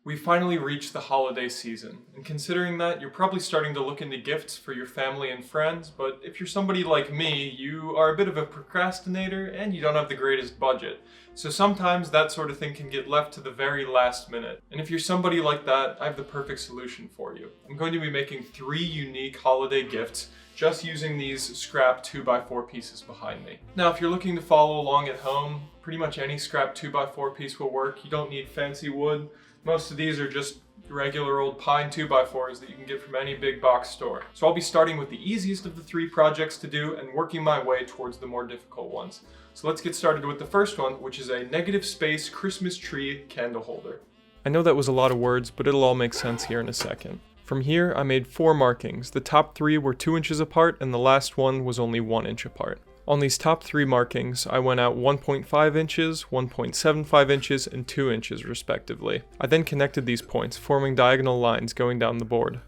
We finally reached the holiday season, and considering that, you're probably starting to look into gifts for your family and friends, but if you're somebody like me, you are a bit of a procrastinator and you don't have the greatest budget. So sometimes that sort of thing can get left to the very last minute. And if you're somebody like that, I have the perfect solution for you. I'm going to be making 3 unique holiday gifts just using these scrap 2x4 pieces behind me. Now, if you're looking to follow along at home, pretty much any scrap 2x4 piece will work. You don't need fancy wood. Most of these are just regular old pine 2x4s that you can get from any big box store. So I'll be starting with the easiest of the 3 projects to do and working my way towards the more difficult ones. So let's get started with the first one, which is a negative space Christmas tree candle holder. I know that was a lot of words, but it'll all make sense here in a second. From here, I made 4 markings. The top 3 were 2 inches apart and the last one was only 1 inch apart. On these top 3 markings, I went out 1.5 inches, 1.75 inches, and 2 inches respectively. I then connected these points, forming diagonal lines going down the board.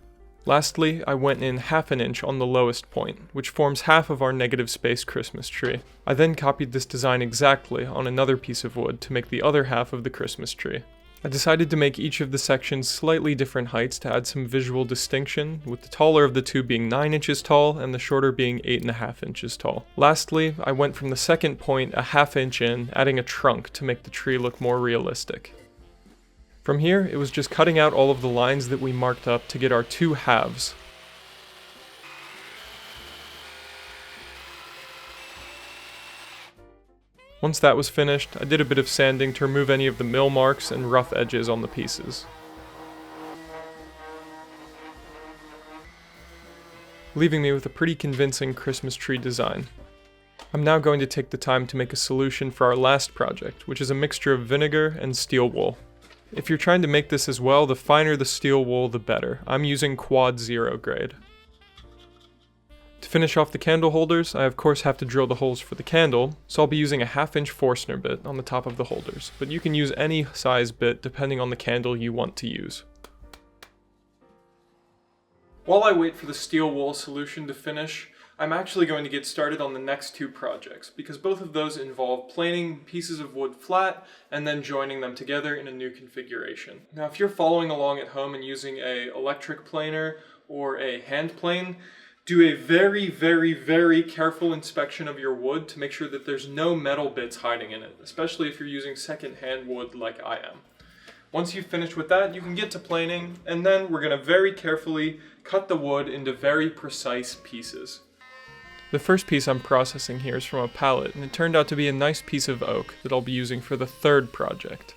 Lastly, I went in 1/2 inch on the lowest point, which forms half of our negative space Christmas tree. I then copied this design exactly on another piece of wood to make the other half of the Christmas tree. I decided to make each of the sections slightly different heights to add some visual distinction, with the taller of the 2 being 9 inches tall and the shorter being 8.5 inches tall. Lastly, I went from the second point a 1/2 inch in, adding a trunk to make the tree look more realistic. From here, it was just cutting out all of the lines that we marked up to get our 2 halves. Once that was finished, I did a bit of sanding to remove any of the mill marks and rough edges on the pieces. Leaving me with a pretty convincing Christmas tree design. I'm now going to take the time to make a solution for our last project, which is a mixture of vinegar and steel wool. If you're trying to make this as well, the finer the steel wool, the better. I'm using quad 0 grade. To finish off the candle holders, I of course have to drill the holes for the candle, so I'll be using a 1/2 inch Forstner bit on the top of the holders, but you can use any size bit depending on the candle you want to use. While I wait for the steel wool solution to finish, I'm actually going to get started on the next 2 projects, because both of those involve planing pieces of wood flat and then joining them together in a new configuration. Now, if you're following along at home and using an electric planer or a hand plane, do a very, very, very careful inspection of your wood to make sure that there's no metal bits hiding in it, especially if you're using second-hand wood like I am. Once you've finished with that, you can get to planing, and then we're going to very carefully cut the wood into very precise pieces. The first piece I'm processing here is from a pallet, and it turned out to be a nice piece of oak that I'll be using for the 3rd project.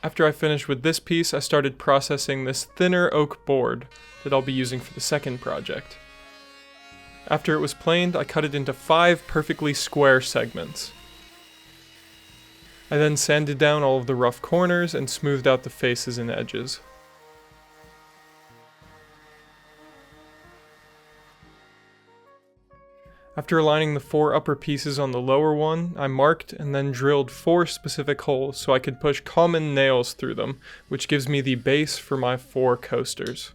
After I finished with this piece, I started processing this thinner oak board that I'll be using for the 2nd project. After it was planed, I cut it into 5 perfectly square segments. I then sanded down all of the rough corners and smoothed out the faces and edges. After aligning the 4 upper pieces on the lower one, I marked and then drilled 4 specific holes so I could push common nails through them, which gives me the base for my 4 coasters.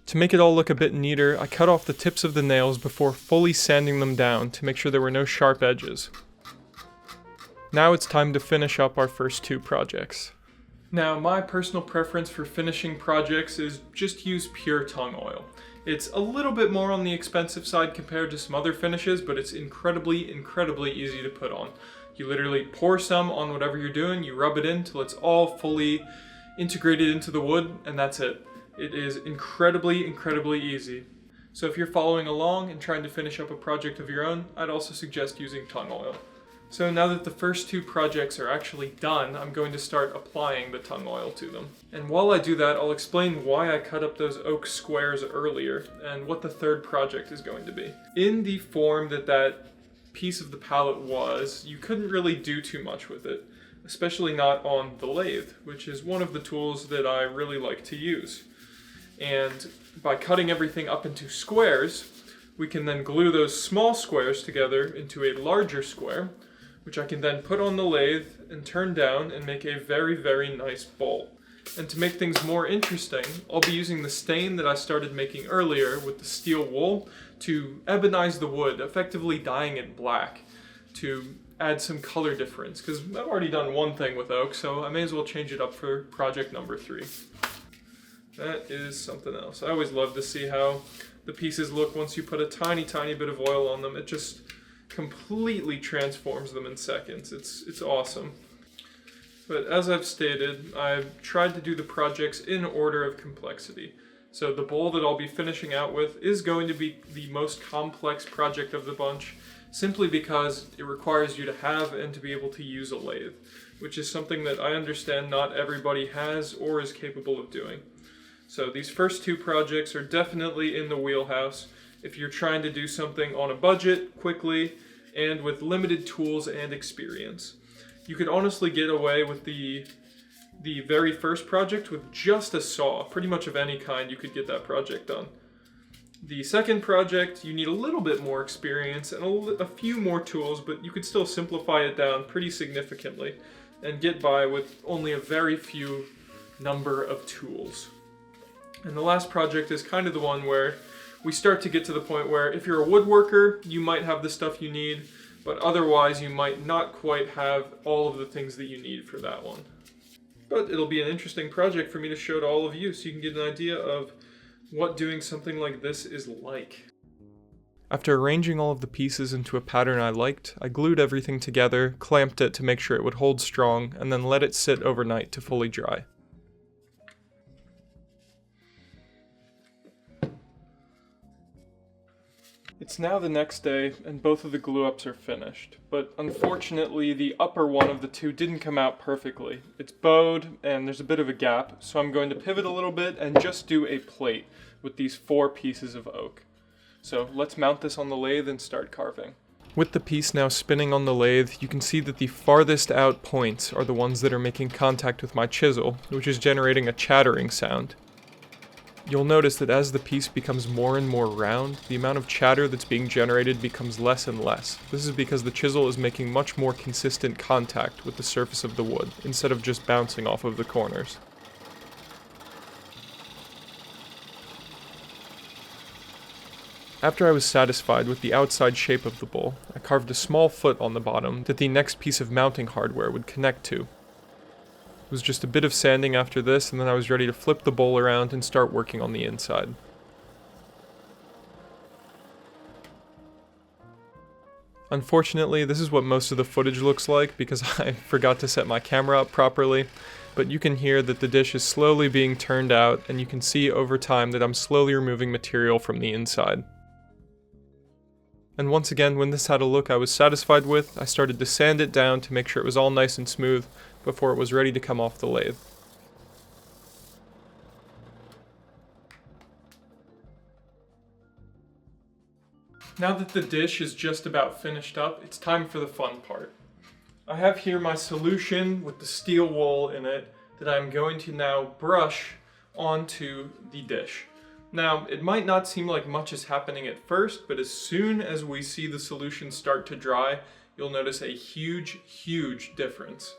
To make it all look a bit neater, I cut off the tips of the nails before fully sanding them down to make sure there were no sharp edges. Now it's time to finish up our first 2 projects. Now, my personal preference for finishing projects is just use pure tung oil. It's a little bit more on the expensive side compared to some other finishes, but it's incredibly easy to put on. You literally pour some on whatever you're doing, you rub it in till it's all fully integrated into the wood, and that's it. It is incredibly easy. So if you're following along and trying to finish up a project of your own, I'd also suggest using tung oil. So now that the first 2 projects are actually done, I'm going to start applying the tung oil to them. And while I do that, I'll explain why I cut up those oak squares earlier and what the 3rd project is going to be. In the form that piece of the pallet was, you couldn't really do too much with it, especially not on the lathe, which is one of the tools that I really like to use. And by cutting everything up into squares, we can then glue those small squares together into a larger square, which I can then put on the lathe and turn down and make a very nice bowl. And to make things more interesting, I'll be using the stain that I started making earlier with the steel wool to ebonize the wood, effectively dyeing it black to add some color difference, because I've already done one thing with oak, so I may as well change it up for project number 3. That is something else. I always love to see how the pieces look once you put a tiny bit of oil on them. It just completely transforms them in seconds. It's awesome. But as I've stated, I've tried to do the projects in order of complexity. So the bowl that I'll be finishing out with is going to be the most complex project of the bunch, simply because it requires you to have and to be able to use a lathe, which is something that I understand not everybody has or is capable of doing. So these first 2 projects are definitely in the wheelhouse if you're trying to do something on a budget, quickly, and with limited tools and experience. You could honestly get away with the very first project with just a saw. Pretty much of any kind you could get that project done. The second project, you need a little bit more experience and a few more tools, but you could still simplify it down pretty significantly and get by with only a very few number of tools. And the last project is kind of the one where we start to get to the point where if you're a woodworker, you might have the stuff you need, but otherwise you might not quite have all of the things that you need for that one. But it'll be an interesting project for me to show to all of you so you can get an idea of what doing something like this is like. After arranging all of the pieces into a pattern I liked, I glued everything together, clamped it to make sure it would hold strong, and then let it sit overnight to fully dry. It's now the next day, and both of the glue-ups are finished, but unfortunately the upper one of the 2 didn't come out perfectly. It's bowed, and there's a bit of a gap, so I'm going to pivot a little bit and just do a plate with these 4 pieces of oak. So let's mount this on the lathe and start carving. With the piece now spinning on the lathe, you can see that the farthest out points are the ones that are making contact with my chisel, which is generating a chattering sound. You'll notice that as the piece becomes more and more round, the amount of chatter that's being generated becomes less and less. This is because the chisel is making much more consistent contact with the surface of the wood, instead of just bouncing off of the corners. After I was satisfied with the outside shape of the bowl, I carved a small foot on the bottom that the next piece of mounting hardware would connect to. It was just a bit of sanding after this, and then I was ready to flip the bowl around and start working on the inside. Unfortunately, this is what most of the footage looks like because I forgot to set my camera up properly, but you can hear that the dish is slowly being turned out, and you can see over time that I'm slowly removing material from the inside. And once again, when this had a look I was satisfied with, I started to sand it down to make sure it was all nice and smooth before it was ready to come off the lathe. Now that the dish is just about finished up, it's time for the fun part. I have here my solution with the steel wool in it that I'm going to now brush onto the dish. Now, it might not seem like much is happening at first, but as soon as we see the solution start to dry, you'll notice a huge difference.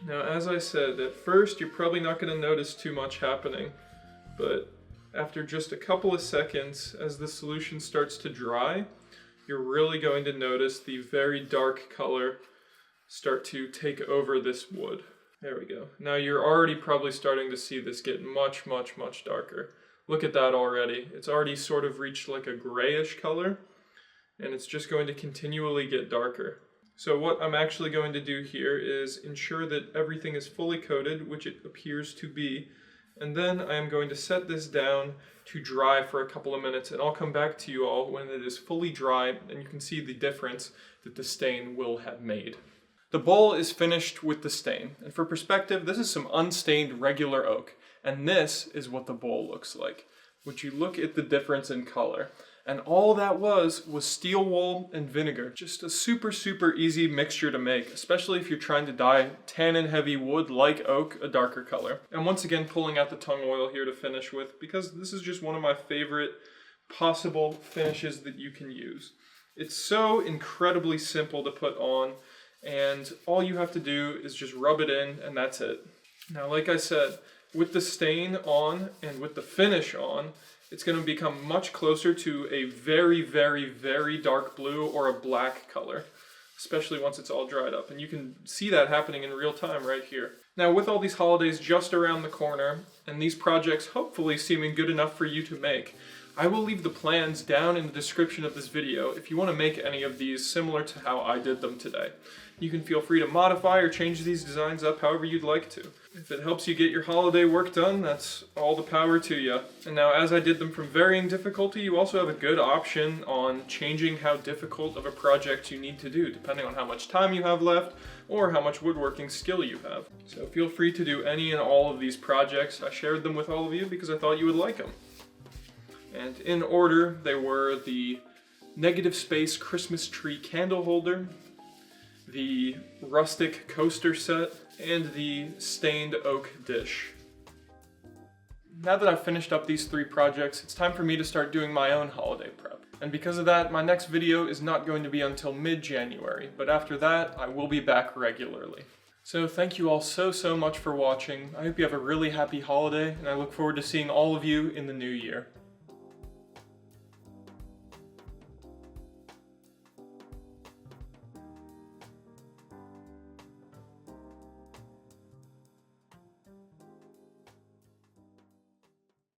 Now, as I said, at first you're probably not going to notice too much happening, but after just a couple of seconds, as the solution starts to dry, you're really going to notice the very dark color start to take over this wood. There we go. Now you're already probably starting to see this get much darker. Look at that already. It's already sort of reached like a grayish color, and it's just going to continually get darker. So what I'm actually going to do here is ensure that everything is fully coated, which it appears to be, and then I am going to set this down to dry for a couple of minutes, and I'll come back to you all when it is fully dry and you can see the difference that the stain will have made. The bowl is finished with the stain, and for perspective, this is some unstained regular oak, and this is what the bowl looks like. Would you look at the difference in color? And all that was steel wool and vinegar. Just a super easy mixture to make, especially if you're trying to dye tannin heavy wood like oak a darker color. And once again, pulling out the tung oil here to finish with, because this is just one of my favorite possible finishes that you can use. It's so incredibly simple to put on, and all you have to do is just rub it in, and that's it. Now, like I said, With the stain on and with the finish on, it's going to become much closer to a very, very, very dark blue or a black color, especially once it's all dried up. And you can see that happening in real time right here. Now, with all these holidays just around the corner, and these projects hopefully seeming good enough for you to make, I will leave the plans down in the description of this video if you want to make any of these similar to how I did them today. You can feel free to modify or change these designs up however you'd like to. If it helps you get your holiday work done, that's all the power to you. And now, as I did them from varying difficulty, you also have a good option on changing how difficult of a project you need to do, depending on how much time you have left or how much woodworking skill you have. So feel free to do any and all of these projects. I shared them with all of you because I thought you would like them. And in order, they were the negative space Christmas tree candle holder, the rustic coaster set, and the stained oak dish. Now that I've finished up these 3 projects, it's time for me to start doing my own holiday prep. And because of that, my next video is not going to be until mid-January, but after that, I will be back regularly. So thank you all so much for watching. I hope you have a really happy holiday, and I look forward to seeing all of you in the new year.